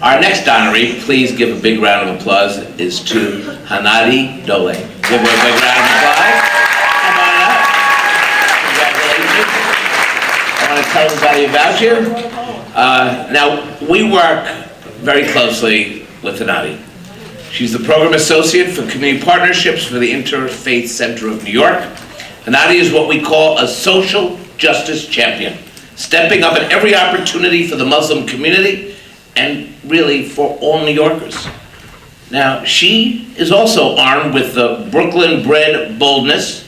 Our next honoree, please give a big round of applause, is to Hanadi Dole. Give her a big round of applause. Come on up. Congratulations. I want to tell everybody about you. Now, we work very closely with Hanadi. She's the Program Associate for Community Partnerships for the Interfaith Center of New York. Hanadi is what we call a social justice champion, stepping up at every opportunity for the Muslim community and really for all New Yorkers. Now, she is also armed with the Brooklyn-bred boldness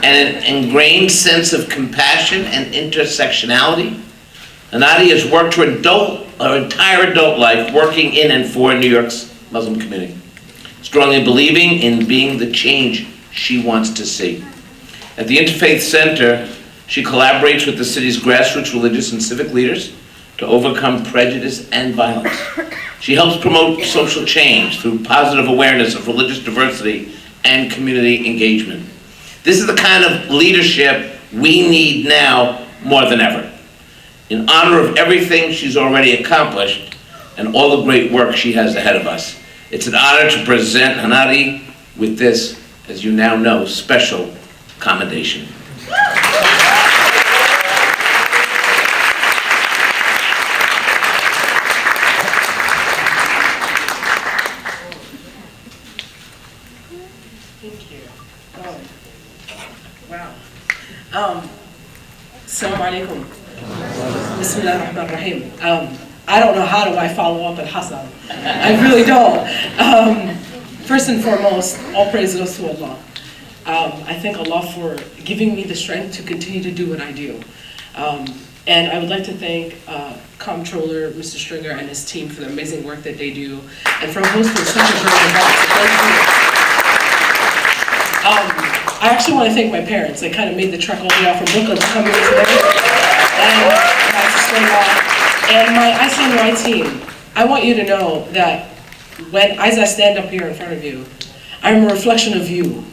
and an ingrained sense of compassion and intersectionality. Hanadi has worked her entire adult life working in and for New York's Muslim community, strongly believing in being the change she wants to see. At the Interfaith Center, she collaborates with the city's grassroots religious and civic leaders to overcome prejudice and violence. She helps promote social change through positive awareness of religious diversity and community engagement. This is the kind of leadership we need now more than ever. In honor of everything she's already accomplished and all the great work she has ahead of us, it's an honor to present Hanadi with this, as you now know, special commendation. Thank you. Oh. Wow. Assalamu alaikum. Bismillah ar-Rahman ar-Rahim. I don't know how do I follow up at Hassan. I really don't. First and foremost, all praise goes to Allah. I thank Allah for giving me the strength to continue to do what I do. And I would like to thank Comptroller, Mr. Stringer, and his team for the amazing work that they do, and for hosting such a great event. Thank you. I actually want to thank my parents. They kind of made the trek all the way out from Brooklyn to come here today. And my sister-in-law and my ICNY team. I want you to know that as I stand up here in front of you, I am a reflection of you.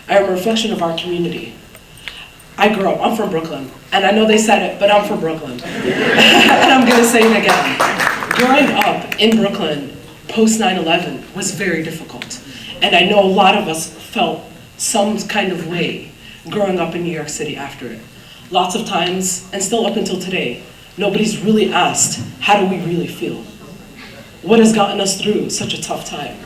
I am a reflection of our community. I grew up, I'm from Brooklyn, and I know they said it, but I'm from Brooklyn. And I'm gonna say it again. Growing up in Brooklyn post 9/11 was very difficult. And I know a lot of us felt some kind of way growing up in New York City after it. Lots of times, and still up until today, nobody's really asked, how do we really feel? What has gotten us through such a tough time?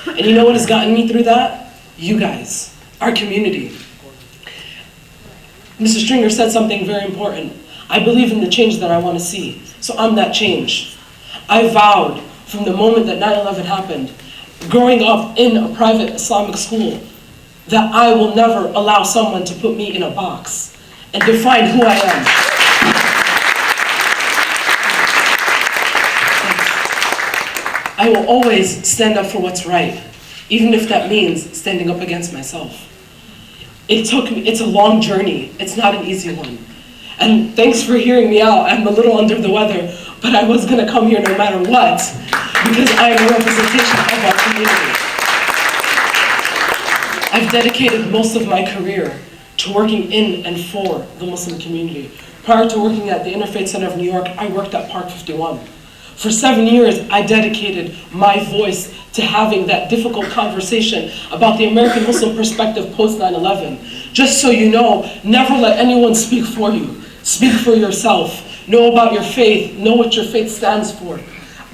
And you know what has gotten me through that? You guys, our community. Mr. Stringer said something very important. I believe in the change that I want to see, so I'm that change. I vowed from the moment that 9/11 happened, growing up in a private Islamic school, that I will never allow someone to put me in a box and define who I am. I will always stand up for what's right, even if that means standing up against myself. It's a long journey. It's not an easy one. And thanks for hearing me out. I'm a little under the weather, but I was gonna come here no matter what, because I am a representation of our community. I've dedicated most of my career to working in and for the Muslim community. Prior to working at the Interfaith Center of New York, I worked at Park 51. For 7 years, I dedicated my voice to having that difficult conversation about the American Muslim perspective post 9/11. Just so you know, never let anyone speak for you. Speak for yourself. Know about your faith. Know what your faith stands for.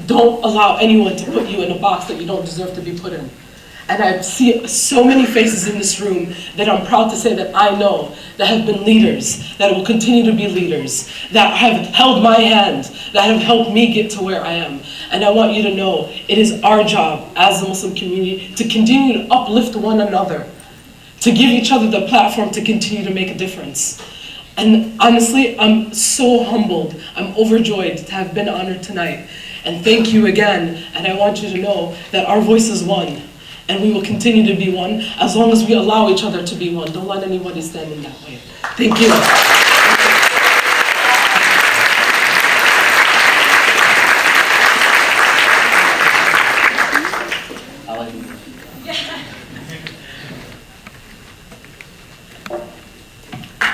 Don't allow anyone to put you in a box that you don't deserve to be put in. And I see so many faces in this room that I'm proud to say that I know that have been leaders, that will continue to be leaders, that have held my hand, that have helped me get to where I am. And I want you to know it is our job as the Muslim community to continue to uplift one another, to give each other the platform to continue to make a difference. And honestly, I'm so humbled, I'm overjoyed to have been honored tonight. And thank you again, and I want you to know that our voice is one. And we will continue to be one as long as we allow each other to be one. Don't let anybody stand in that way. Thank you.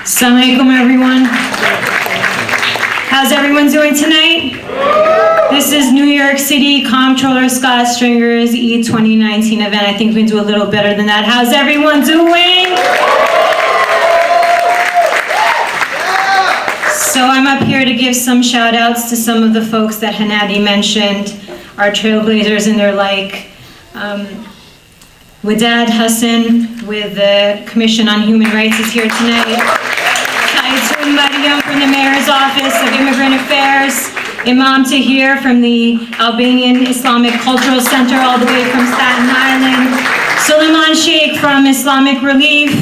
Assalamu alaikum, everyone. How's everyone doing tonight? This Comptroller Scott Stringer's E2019 event. I think we can do a little better than that. How's everyone doing? So I'm up here to give some shout outs to some of the folks that Hanadi mentioned, our trailblazers and their like. Wadad Hassan with the Commission on Human Rights is here tonight. Saitun Mariam from the Mayor's Office of Immigrant Affairs. Imam Tahir from the Albanian Islamic Cultural Center all the way from Staten Island. Suleiman Sheikh from Islamic Relief.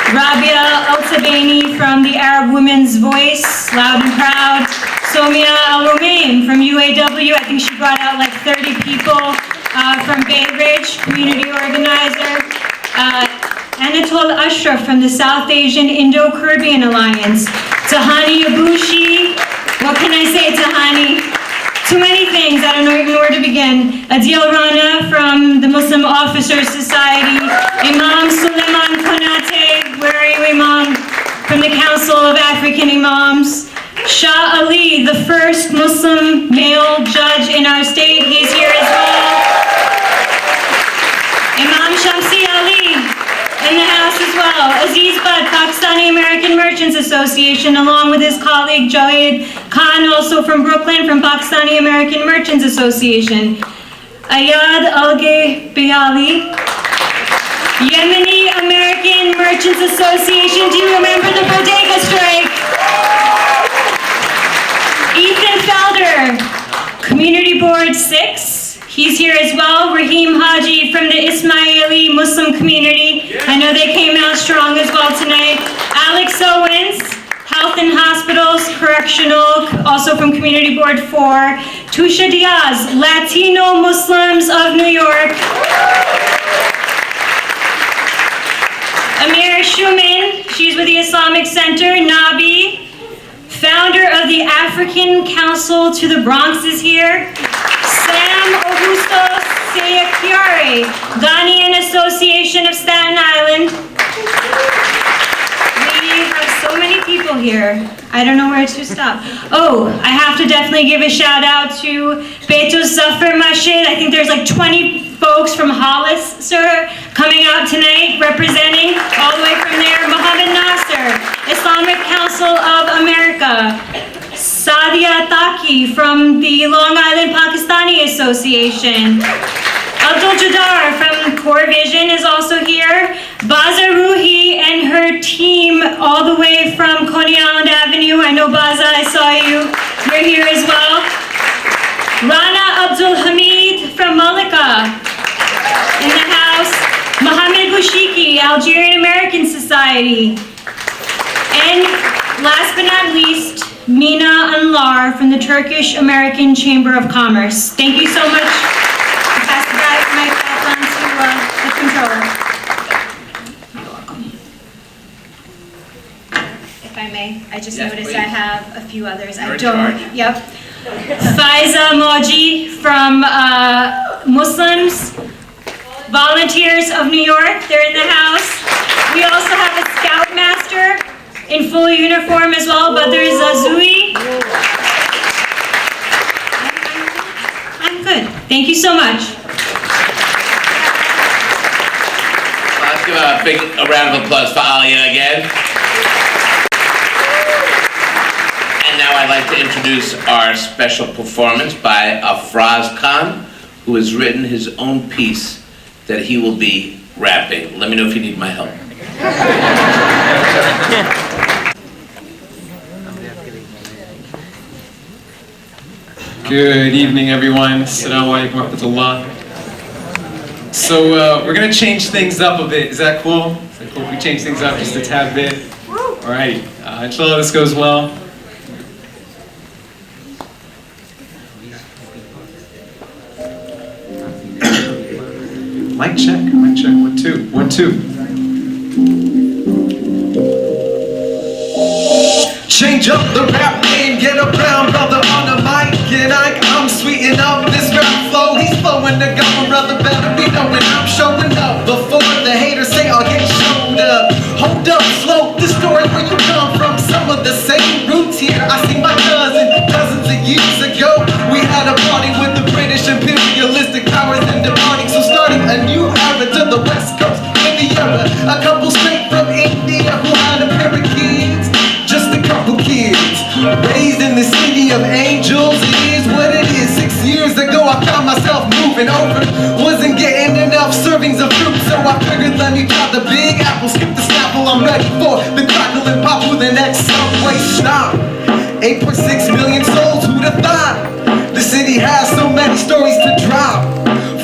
Rabia Al-Tabani from the Arab Women's Voice, loud and proud. Somia Al-Romain from UAW, I think she brought out like 30 people from Bay Ridge, community organizer. Anatol Ashraf from the South Asian Indo-Caribbean Alliance. Tahani Abushi, what can I say, Tahani? Too many things, I don't know even where to begin. Adil Rana from the Muslim Officers Society. Imam Suleiman Konate, where are you, Imam? From the Council of African Imams. Shah Ali, the first Muslim male judge in our state, he's here as well. Imam Shamsi Ali in the house as well. Aziz Bud, Pakistani American Merchants Association, along with his colleague Jawed Khan, also from Brooklyn, from Pakistani American Merchants Association. Ayad Al-Ghabiali, Yemeni American Merchants Association. Do you remember the bodega strike? Ethan Felder, Community Board 6. He's here as well. Raheem Haji from the Ismaili Muslim community. I know they came out strong as well tonight. Alex Owens, Health and Hospitals, Correctional, also from Community Board 4. Tusha Diaz, Latino Muslims of New York. Amira Shuman, she's with the Islamic Center. Nabi, founder of the African Council to the Bronx, is here. Sam Augusto Seyakiare, Ghanaian Association of Staten Island. We have so many people here. I don't know where to stop. Oh, I have to definitely give a shout out to Betos Zafar Mashid. I think there's like 20 folks from Hollis, sir, coming out tonight, representing all the way from there. Mohammed Nasser, Islamic Council of America. Sadia Taki from the Long Island Pakistani Association. Abdul Jadar from Core Vision is also here. Baza Ruhi and her team all the way from Coney Island Avenue. I know Baza, I saw you. You're here as well. Rana Abdul Hamid from Malika in the house. Mohammed Boushiki, Algerian American Society. And last but not least, Mina Anlar from the Turkish American Chamber of Commerce. Thank you so much. I'll pass the mic back on to the controller. You're welcome. If I may, I just noticed please. I have a few others. You're I in don't. charge. Yep. Faiza Moji from Muslims Volunteers of New York. They're in the house. We also have a Scoutmaster in full uniform as well, Badr Zazui. I'm good. Thank you so much. Let's give a big round of applause for Alia again. And now I'd like to introduce our special performance by Afraz Khan, who has written his own piece that he will be rapping. Let me know if you need my help. Good evening, everyone. Assalamu alaikum wa rahmatullah. So we're gonna change things up a bit. Is that cool? Is that cool if we change things up just a tad bit? All right. Inshallah, this goes well. Mic check. 1, 2, 1, 2. Change up the rap game, get a brown brother on the mic, and I'm sweetening up this rap flow. He's flowing the gun, brother better be knowing I'm showing up before the haters say I'll get showed up. Hold up, slow, the story where you come from. Some of the same roots here. I see my cousin dozens of years ago. We had a party with the British imperialists. angels, it is what it is. 6 years ago I found myself moving over. Wasn't getting enough servings of fruit, so I figured let me try the big apple. Skip the snapple, I'm ready for the crackle and pop with the next subway stop. 8.6 million souls, who'd have thought? The city has so many stories to drop.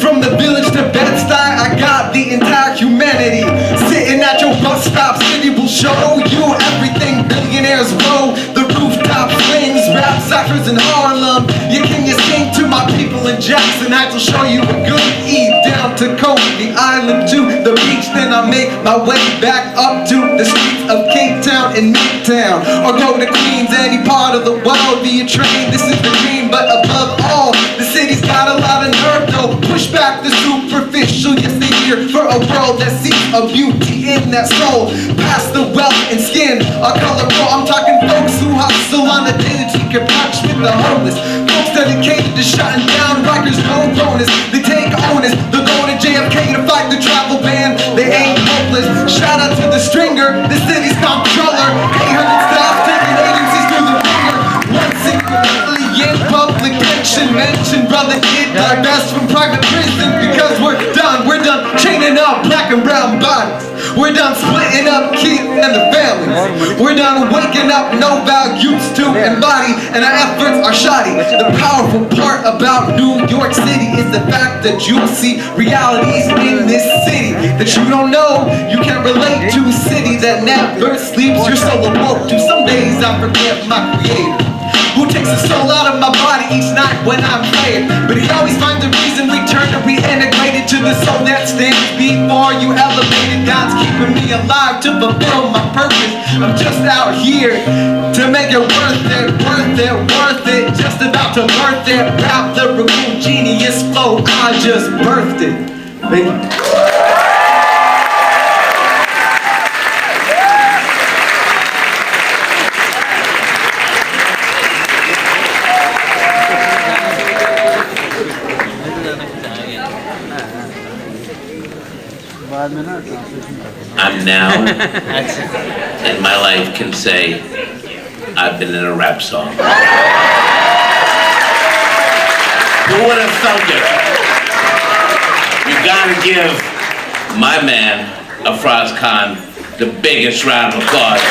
From the village to Bed-Stuy, I got the entire humanity sitting at your bus stop. City will show you everything. Billionaires row the rooftop swings, rap ciphers in Harlem. You can you sing to my people in Jackson Heights. Will show you a good eat down to Coney Island to the beach. Then I make my way back up to the streets of Cape Town and Midtown, or go to Queens, any part of the world via train. This is the dream, but above all, the city's got a lot of nerve though. Push back the superficial, yes they here for a world that sees a beauty in that soul. Past the wealth and skin are colorful. I'm talking folks who hustle on a daily to get punch with the homeless. Folks dedicated to shutting down Rikers, no bonus. They take onus, they'll go to JFK to fight the travel ban. They ain't hopeless. Shout out to the stringer, the city's comptroller. 800 staff taking agencies through the ringer. One single in public mention, brother, it divest from private prison because we're done chaining up black and brown bodies. We're done splitting up kids and the families. We're done waking up no values to embody, and our efforts are shoddy. The powerful part about New York City is the fact that you'll see realities in this city that you don't know. You can't relate to a city that never sleeps. You're so awoke to some days I forget my creator, who takes the soul out of my body each night when I'm playing. But he always finds a reason return to reintegrate it to the soul that stands before you elevated. God's keeping me alive to fulfill my purpose. I'm just out here to make it worth it, worth it, worth it. Just about to birth it. Rap lyrical genius flow, I just birthed it. Thank you. I'm now, in my life, can say, I've been in a rap song. Who would have thunk it? You gotta give my man, Afraz Khan, the biggest round of applause.